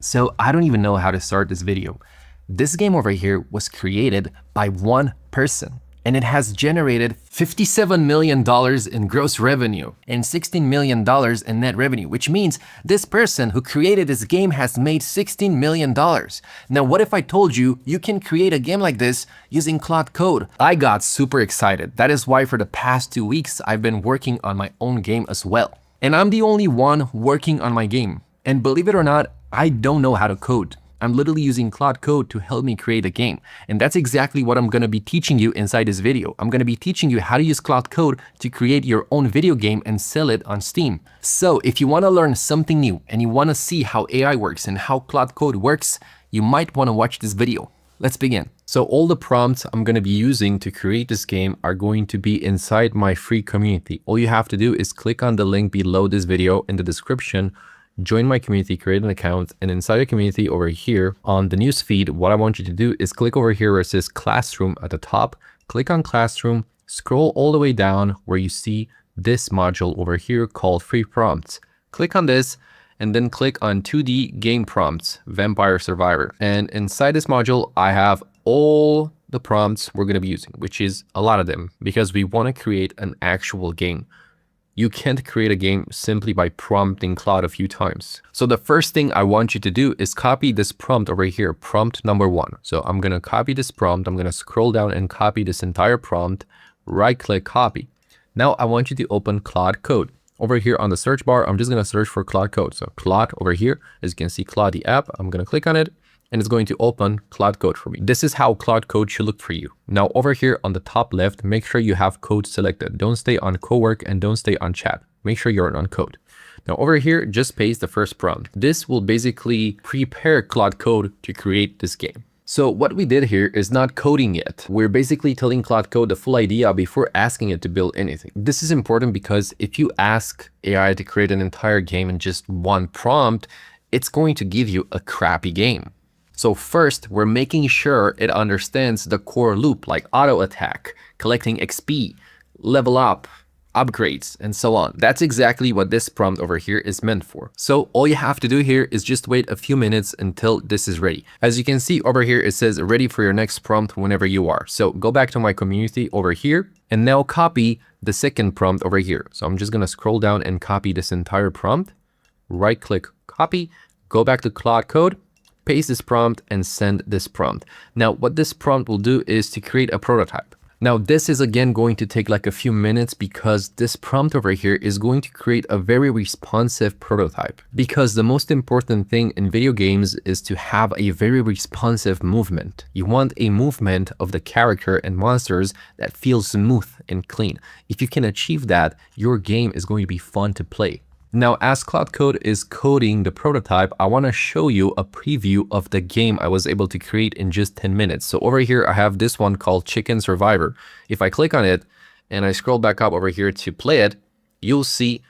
So I don't even know how to start this video. This game over here was created by one person and it has generated $57 million in gross revenue and $16 million in net revenue, which means this person who created this game has made $16 million. Now, what if I told you you can create a game like this using Claude Code? I got super excited. That is why for the past 2 weeks, I've been working on my own game as well. And I'm the only one working on my game. And believe it or not, I don't know how to code. I'm literally using Claude Code to help me create a game. And that's exactly what I'm going to be teaching you inside this video. I'm going to be teaching you how to use Claude Code to create your own video game and sell it on Steam. So if you want to learn something new and you want to see how AI works and how Claude Code works, you might want to watch this video. Let's begin. So all the prompts I'm going to be using to create this game are going to be inside my free community. All you have to do is click on the link below this video in the description, join my community, create an account, and inside the community over here on the news feed, what I want you to do is click over here where it says Classroom at the top, click on Classroom, scroll all the way down where you see this module over here called Free Prompts. Click on this and then click on 2D Game Prompts, Vampire Survivor. And inside this module, I have all the prompts we're going to be using, which is a lot of them because we want to create an actual game. You can't create a game simply by prompting Claude a few times. So the first thing I want you to do is copy this prompt over here, prompt number 1. So I'm going to copy this prompt. I'm going to scroll down and copy this entire prompt, right click, copy. Now I want you to open Claude Code. Over here on the search bar, I'm just going to search for Claude Code. So Claude over here, as you can see, Claude the app, I'm going to click on it. And it's going to open Claude Code for me. This is how Claude Code should look for you. Now over here on the top left, make sure you have code selected. Don't stay on co-work and don't stay on chat. Make sure you're on code. Now over here, just paste the first prompt. This will basically prepare Claude Code to create this game. So what we did here is not coding yet. We're basically telling Claude Code the full idea before asking it to build anything. This is important because if you ask AI to create an entire game in just one prompt, it's going to give you a crappy game. So first, we're making sure it understands the core loop like auto attack, collecting XP, level up, upgrades, and so on. That's exactly what this prompt over here is meant for. So all you have to do here is just wait a few minutes until this is ready. As you can see over here, it says ready for your next prompt whenever you are. So go back to my community over here and now copy the second prompt over here. So I'm just going to scroll down and copy this entire prompt, right click, copy, go back to Claude Code, paste this prompt and send this prompt. Now, what this prompt will do is to create a prototype. Now, this is again going to take like a few minutes because this prompt over here is going to create a very responsive prototype. Because the most important thing in video games is to have a very responsive movement. You want a movement of the character and monsters that feels smooth and clean. If you can achieve that, your game is going to be fun to play. Now, as Claude Code is coding the prototype, I want to show you a preview of the game I was able to create in just 10 minutes. So over here, I have this one called Chicken Survivor. If I click on it and I scroll back up over here to play it, you'll see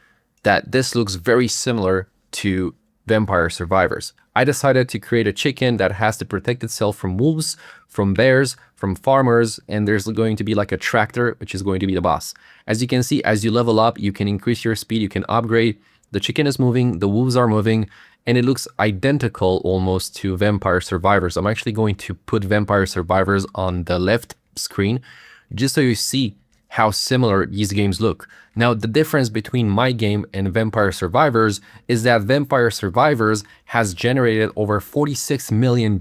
that this looks very similar to Vampire Survivors. I decided to create a chicken that has to protect itself from wolves, from bears, from farmers, and there's going to be like a tractor, which is going to be the boss. As you can see, as you level up, you can increase your speed, you can upgrade. The chicken is moving, the wolves are moving, and it looks identical almost to Vampire Survivors. I'm actually going to put Vampire Survivors on the left screen just so you see how similar these games look. Now, the difference between my game and Vampire Survivors is that Vampire Survivors has generated over $46 million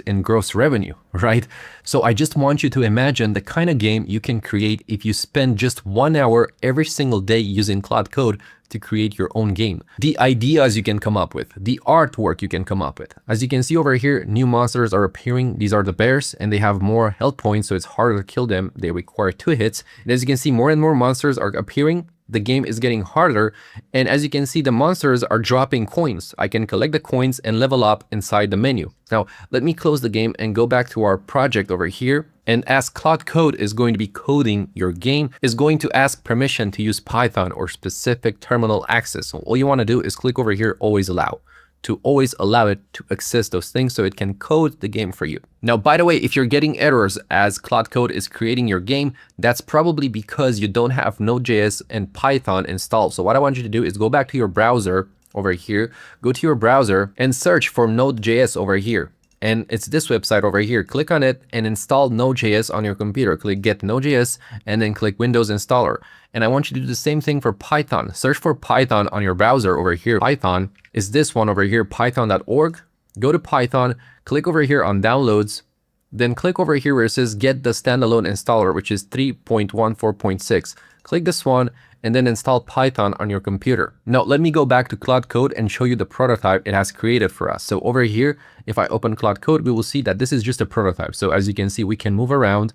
in gross revenue, right? So I just want you to imagine the kind of game you can create if you spend just 1 hour every single day using Claude Code to create your own game. The ideas you can come up with, the artwork you can come up with. As you can see over here, new monsters are appearing. These are the bears and they have more health points, so it's harder to kill them. They require 2 hits. And as you can see, more and more monsters are appearing. The game is getting harder. And as you can see, the monsters are dropping coins. I can collect the coins and level up inside the menu. Now, let me close the game and go back to our project over here. And as Claude Code is going to be coding your game, is going to ask permission to use Python or specific terminal access. So all you want to do is click over here, always allow. to always allow it to access those things so it can code the game for you. Now, by the way, if you're getting errors as Claude Code is creating your game, that's probably because you don't have Node.js and Python installed. So what I want you to do is go back to your browser over here, go to your browser and search for Node.js over here. And it's this website over here. Click on it and install Node.js on your computer. Click Get Node.js and then click Windows Installer. And I want you to do the same thing for Python. Search for Python on your browser over here. Python is this one over here, python.org. Go to Python, click over here on Downloads, then click over here where it says Get the Standalone Installer, which is 3.14.6. Click this one and then install Python on your computer. Now, let me go back to Claude Code and show you the prototype it has created for us. So over here, if I open Claude Code, we will see that this is just a prototype. So as you can see, we can move around.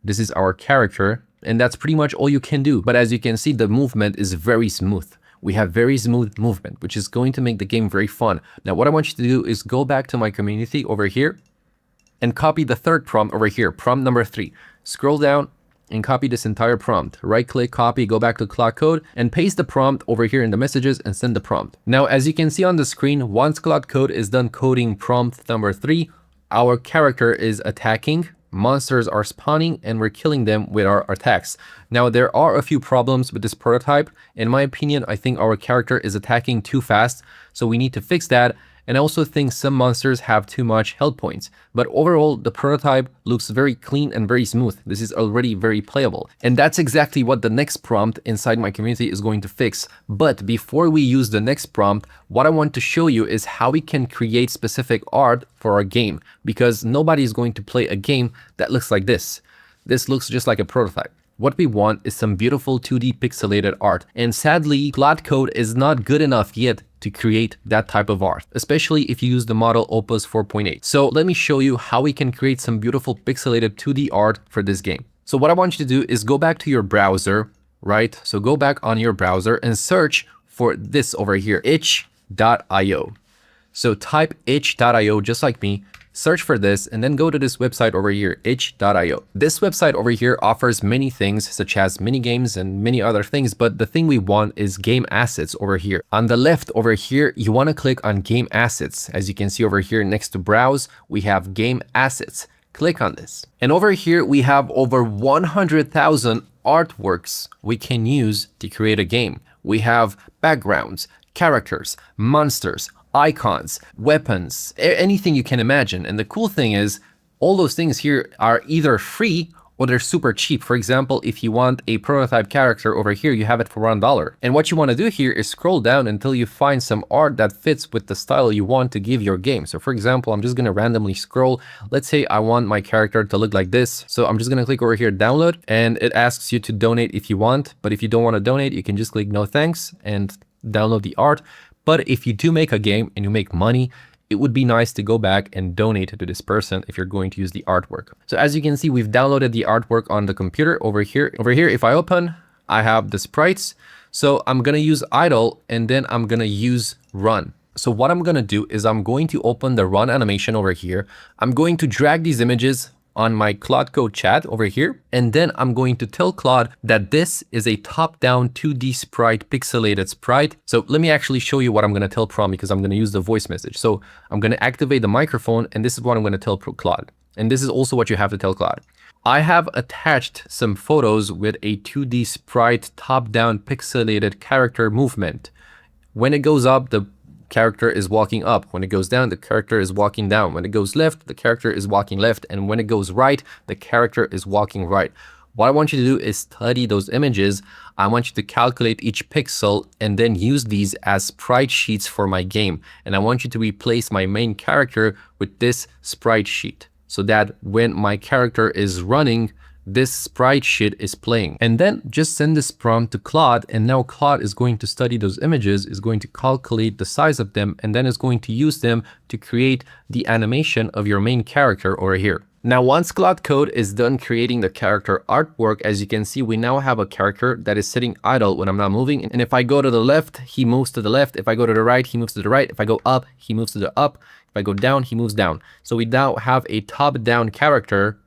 This is our character, and that's pretty much all you can do. But as you can see, the movement is very smooth. We have very smooth movement, which is going to make the game very fun. Now, what I want you to do is go back to my community over here and copy the third prompt over here, prompt number 3. Scroll down and copy this entire prompt. Right click, copy, go back to Claude Code and paste the prompt over here in the messages and send the prompt. Now, as you can see on the screen, once Claude Code is done coding prompt number 3, our character is attacking, monsters are spawning, and we're killing them with our attacks. Now, there are a few problems with this prototype. In my opinion, I think our character is attacking too fast, so we need to fix that. And I also think some monsters have too much health points. But overall, the prototype looks very clean and very smooth. This is already very playable. And that's exactly what the next prompt inside my community is going to fix. But before we use the next prompt, what I want to show you is how we can create specific art for our game. Because nobody is going to play a game that looks like this. This looks just like a prototype. What we want is some beautiful 2D pixelated art. And sadly, Claude Code is not good enough yet to create that type of art, especially if you use the model Opus 4.8. So let me show you how we can create some beautiful pixelated 2D art for this game. So what I want you to do is go back to your browser, right? So go back on your browser and search for this over here, itch.io. So type itch.io just like me. Search for this and then go to this website over here, itch.io. This website over here offers many things such as mini games and many other things, but the thing we want is game assets over here. On the left over here, you want to click on game assets. As you can see over here next to browse, we have game assets. Click on this. And over here, we have over 100,000 artworks we can use to create a game. We have backgrounds, characters, monsters, icons, weapons, anything you can imagine. And the cool thing is all those things here are either free or they're super cheap. For example, if you want a prototype character over here, you have it for $1. And what you want to do here is scroll down until you find some art that fits with the style you want to give your game. So for example, I'm just going to randomly scroll. Let's say I want my character to look like this. So I'm just going to click over here, download, and it asks you to donate if you want. But if you don't want to donate, you can just click no thanks and download the art. But if you do make a game and you make money, it would be nice to go back and donate to this person if you're going to use the artwork. So as you can see, we've downloaded the artwork on the computer over here. Over here, if I open, I have the sprites. So I'm going to use idle and then I'm going to use run. So what I'm going to do is I'm going to open the run animation over here. I'm going to drag these images on my Claude Code chat over here. And then I'm going to tell Claude that this is a top-down 2D sprite, pixelated sprite. So let me actually show you what I'm going to tell Prom because I'm going to use the voice message. So I'm going to activate the microphone and this is what I'm going to tell Claude. And this is also what you have to tell Claude. I have attached some photos with a 2D sprite, top-down pixelated character movement. When it goes up, the character is walking up. When it goes down, the character is walking down. When it goes left, the character is walking left. And when it goes right, the character is walking right. What I want you to do is study those images. I want you to calculate each pixel and then use these as sprite sheets for my game. And I want you to replace my main character with this sprite sheet so that when my character is running, this sprite sheet is playing. And then just send this prompt to Claude, and now Claude is going to study those images, is going to calculate the size of them, and then is going to use them to create the animation of your main character over here. Now, once Claude Code is done creating the character artwork, as you can see, we now have a character that is sitting idle when I'm not moving. And if I go to the left, he moves to the left. If I go to the right, he moves to the right. If I go up, he moves to the up. If I go down, he moves down. So we now have a top-down character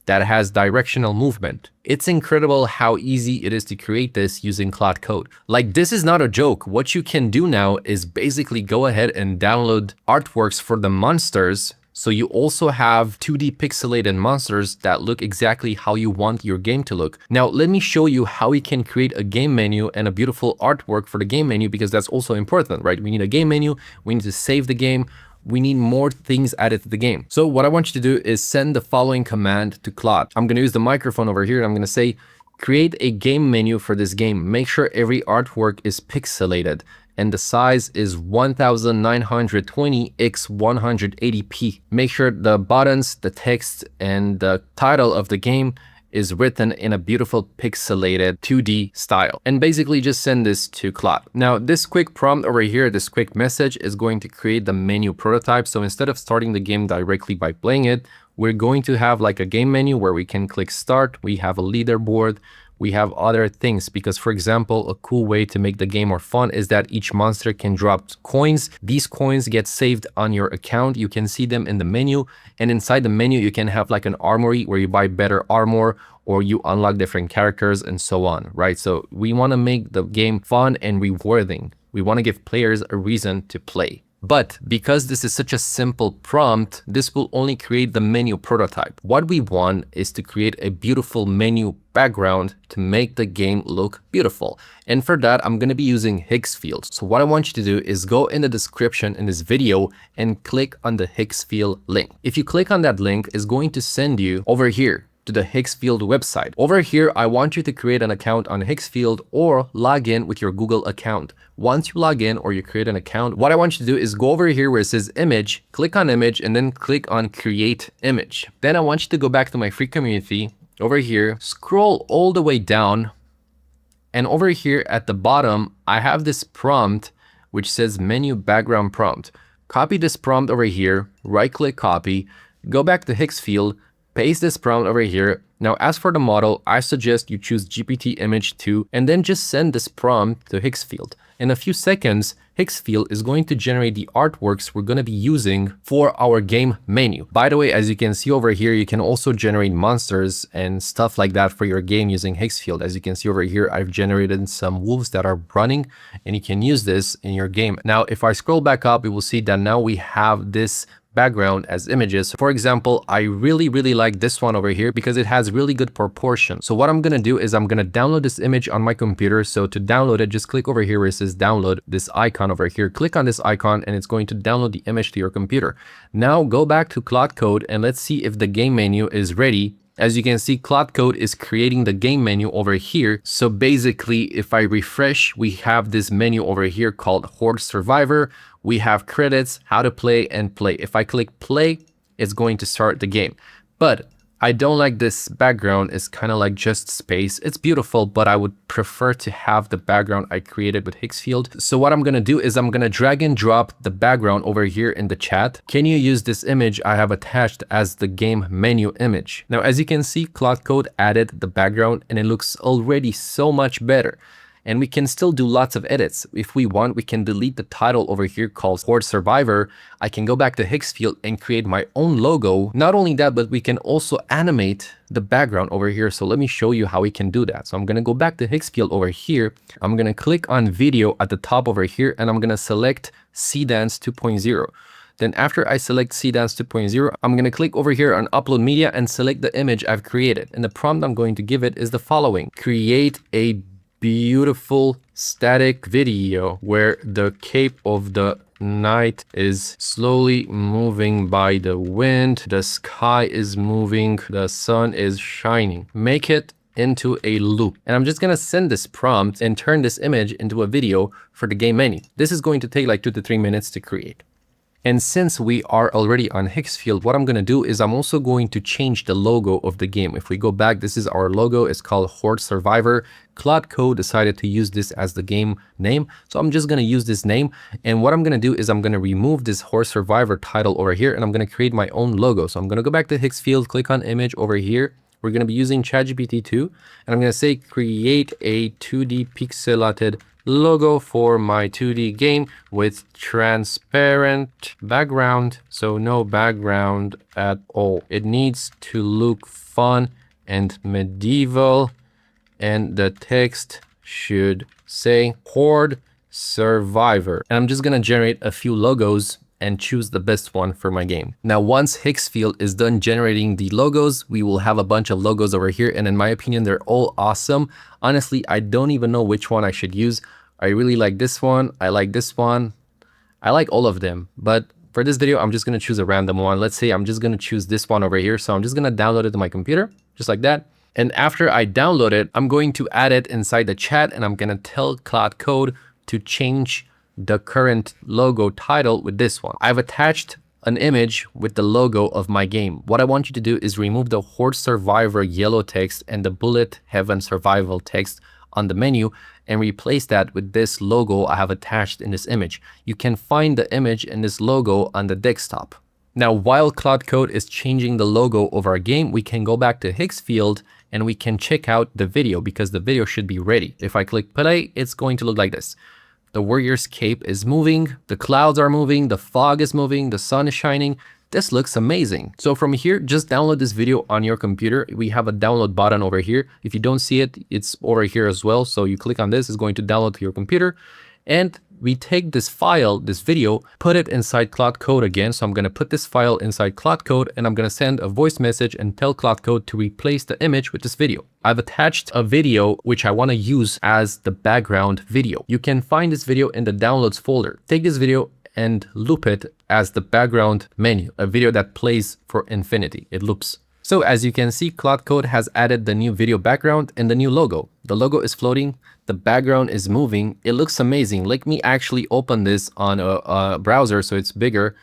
that has directional movement. It's incredible how easy it is to create this using Claude Code. Like, this is not a joke. What you can do now is basically go ahead and download artworks for the monsters. So you also have 2D pixelated monsters that look exactly how you want your game to look. Now, let me show you how we can create a game menu and a beautiful artwork for the game menu, because that's also important, right? We need a game menu, we need to save the game, we need more things added to the game. So what I want you to do is send the following command to Claude. I'm gonna use the microphone over here and I'm gonna say, create a game menu for this game. Make sure every artwork is pixelated and the size is 1920 x 180p. Make sure the buttons, the text, and the title of the game is written in a beautiful pixelated 2D style. And basically just send this to Claude. Now, this quick prompt over here, this quick message is going to create the menu prototype. So instead of starting the game directly by playing it, we're going to have like a game menu where we can click start. We have a leaderboard. We have other things, because for example, a cool way to make the game more fun is that each monster can drop coins. These coins get saved on your account. You can see them in the menu, and inside the menu, you can have like an armory where you buy better armor or you unlock different characters and so on, right? So we want to make the game fun and rewarding. We want to give players a reason to play. But because this is such a simple prompt, this will only create the menu prototype. What we want is to create a beautiful menu background to make the game look beautiful. And for that, I'm going to be using Higgs field. So what I want you to do is go in the description in this video and click on the Higgs field link. If you click on that link, it's going to send you over here to the Higgs field website. Over here, I want you to create an account on Higgs field or log in with your Google account. Once you log in or you create an account, what I want you to do is go over here where it says image, click on image, and then click on create image. Then I want you to go back to my free community over here, scroll all the way down, and over here at the bottom, I have this prompt which says menu background prompt. Copy this prompt over here, right click copy, go back to Higgs field, paste this prompt over here. Now, as for the model, I suggest you choose GPT image 2 and then just send this prompt to Higgs field. In a few seconds, Higgs field is going to generate the artworks we're going to be using for our game menu. By the way, as you can see over here, you can also generate monsters and stuff like that for your game using Higgs field. As you can see over here, I've generated some wolves that are running, and you can use this in your game. Now, if I scroll back up, you will see that now we have this background as images. For example, I really like this one over here because it has really good proportion. So what I'm gonna do is I'm gonna download this image on my computer. So to download it, just click over here where it says download, this icon over here, click on this icon and it's going to download the image to your computer. Now go back to Claude Code and let's see if the game menu is ready. As you can see, Claude Code is creating the game menu over here. So basically, if I refresh, we have this menu over here called Horde Survivor. We have credits, how to play, and play. If I click play, it's going to start the game. But I don't like this background. It's kind of like just space. It's beautiful, but I would prefer to have the background I created with Higgs field. So what I'm going to do is I'm going to drag and drop the background over here in the chat. Can you use this image I have attached as the game menu image? Now, as you can see, Claude Code added the background and it looks already so much better. And we can still do lots of edits. If we want, we can delete the title over here called Horde Survivor. I can go back to Higgs field and create my own logo. Not only that, but we can also animate the background over here. So let me show you how we can do that. So I'm gonna go back to Higgs field over here. I'm gonna click on video at the top over here and I'm gonna select Seedance 2.0. Then after I select Seedance 2.0, I'm going to click over here on Upload Media and select the image I've created. And the prompt I'm going to give it is the following. Create a beautiful static video where the cape of the night is slowly moving by the wind, the sky is moving, the sun is shining. Make it into a loop. And I'm just gonna send this prompt and turn this image into a video for the game menu. This is going to take like 2 to 3 minutes to create. And since we are already on Higgs field, what I'm going to do is I'm also going to change the logo of the game. If we go back, this is our logo. It's called Horde Survivor. Claude Code decided to use this as the game name. So I'm just going to use this name. And what I'm going to do is I'm going to remove this Horde Survivor title over here and I'm going to create my own logo. So I'm going to go back to Higgs field, click on image over here. We're going to be using ChatGPT 2 and I'm going to say create a 2D pixelated logo for my 2D game with transparent background, so no background at all. It needs to look fun and medieval, and the text should say Horde Survivor. And I'm just gonna generate a few logos and choose the best one for my game. Now, once Higgsfield is done generating the logos, we will have a bunch of logos over here. And in my opinion, they're all awesome. Honestly, I don't even know which one I should use. I really like this one. I like this one. I like all of them. But for this video, I'm just going to choose a random one. Let's say I'm just going to choose this one over here. So I'm just going to download it to my computer, just like that. And after I download it, I'm going to add it inside the chat, and I'm going to tell Claude Code to change the current logo title with this one. I've attached an image with the logo of my game. What I want you to do is remove the Horde Survivor yellow text and the Bullet Heaven Survival text on the menu and replace that with this logo I have attached in this image. You can find the image in this logo on the desktop. Now, while Claude Code is changing the logo of our game, we can go back to Higgsfield and we can check out the video because the video should be ready. If I click play, it's going to look like this. The warrior's cape is moving, the clouds are moving, the fog is moving, the sun is shining. This looks amazing. So from here, just download this video on your computer. We have a download button over here. If you don't see it, it's over here as well. So you click on this, it's going to download to your computer. And we take this file, this video, put it inside Claude Code again. So I'm going to put this file inside Claude Code and I'm going to send a voice message and tell Claude Code to replace the image with this video. I've attached a video which I want to use as the background video. You can find this video in the downloads folder. Take this video and loop it as the background menu, a video that plays for infinity. It loops. So as you can see, Claude Code has added the new video background and the new logo. The logo is floating, the background is moving. It looks amazing. Let me actually open this on a browser so it's bigger.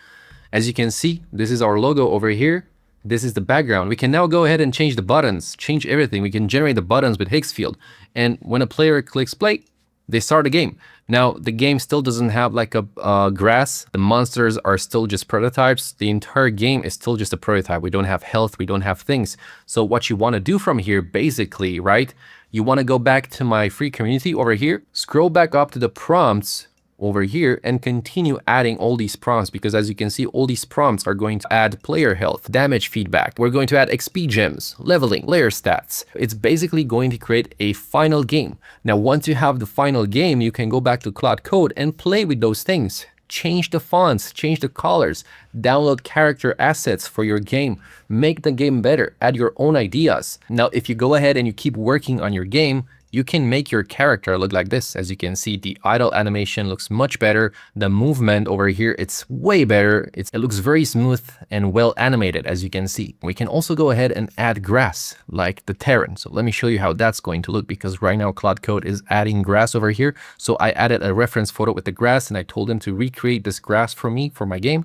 As you can see, this is our logo over here. This is the background. We can now go ahead and change the buttons, change everything. We can generate the buttons with Higgsfield. And when a player clicks play, they start a game. Now, the game still doesn't have like a grass. The monsters are still just prototypes. The entire game is still just a prototype. We don't have health. We don't have things. So what you want to do from here, basically, right? You want to go back to my free community over here, scroll back up to the prompts over here and continue adding all these prompts, because as you can see, all these prompts are going to add player health, damage feedback. We're going to add XP gems, leveling, layer stats. It's basically going to create a final game. Now, once you have the final game, you can go back to Claude Code and play with those things. Change the fonts, change the colors, download character assets for your game, make the game better, add your own ideas. Now, if you go ahead and you keep working on your game, you can make your character look like this. As you can see, the idle animation looks much better. The movement over here, it's way better. It looks very smooth and well animated, as you can see. We can also go ahead and add grass like the Terran. So let me show you how that's going to look, because right now Claude Code is adding grass over here. So I added a reference photo with the grass and I told him to recreate this grass for me for my game.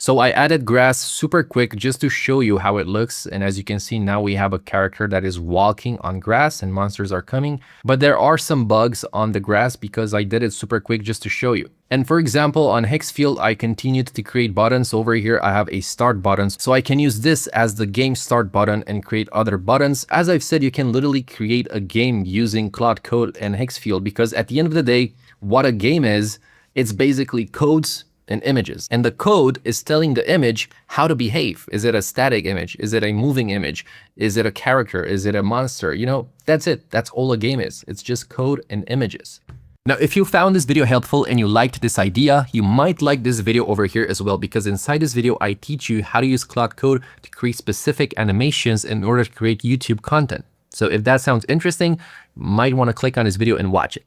So I added grass super quick just to show you how it looks. And as you can see, now we have a character that is walking on grass and monsters are coming. But there are some bugs on the grass because I did it super quick just to show you. And for example, on Higgsfield, I continued to create buttons. Over here, I have a start button. So I can use this as the game start button and create other buttons. As I've said, you can literally create a game using Claude Code and Higgsfield, because at the end of the day, what a game is, it's basically codes and images. And the code is telling the image how to behave. Is it a static image? Is it a moving image? Is it a character? Is it a monster? You know, that's it. That's all a game is. It's just code and images. Now, if you found this video helpful and you liked this idea, you might like this video over here as well, because inside this video, I teach you how to use Claude Code to create specific animations in order to create YouTube content. So if that sounds interesting, you might want to click on this video and watch it.